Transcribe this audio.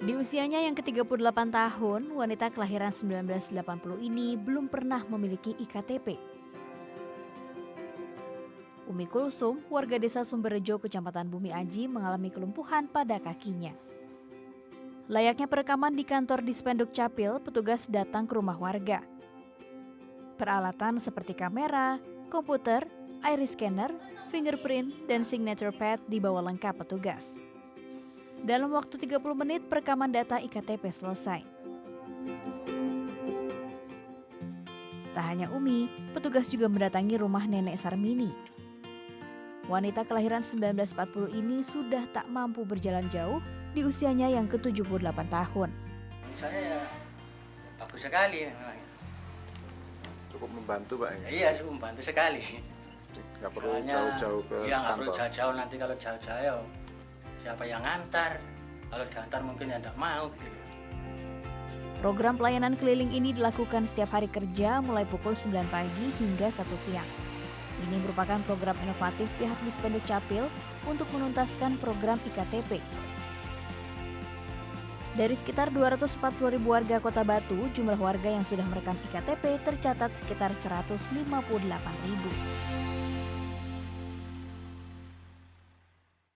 Di usianya yang ke-38 tahun, wanita kelahiran 1980 ini belum pernah memiliki IKTP. Umi Kulsum, warga desa Sumberjo, Kecamatan Bumi Aji, mengalami kelumpuhan pada kakinya. Layaknya perekaman di kantor Dispenduk Capil, petugas datang ke rumah warga. Peralatan seperti kamera, komputer, iris scanner, fingerprint, dan signature pad dibawa lengkap petugas. Dalam waktu 30 menit, perekaman data IKTP selesai. Tak hanya Umi, petugas juga mendatangi rumah nenek Sarmini. Wanita kelahiran 1940 ini sudah tak mampu berjalan jauh di usianya yang ke-78 tahun. Saya ya bagus sekali. Cukup membantu Pak ya? Iya, cukup membantu sekali. Nggak perlu Soalnya, jauh-jauh ke iya, nggak perlu kantor. jauh-jauh. Nanti kalau jauh-jauh siapa yang ngantar? Kalau diantar mungkin ya nggak mau gitu loh. Program pelayanan keliling ini dilakukan setiap hari kerja mulai pukul 9 pagi hingga 1 siang. Ini merupakan program inovatif pihak Dispenduk Capil untuk menuntaskan program IKTP. Dari sekitar 240.000 warga Kota Batu, jumlah warga yang sudah merekam IKTP tercatat sekitar 158.000.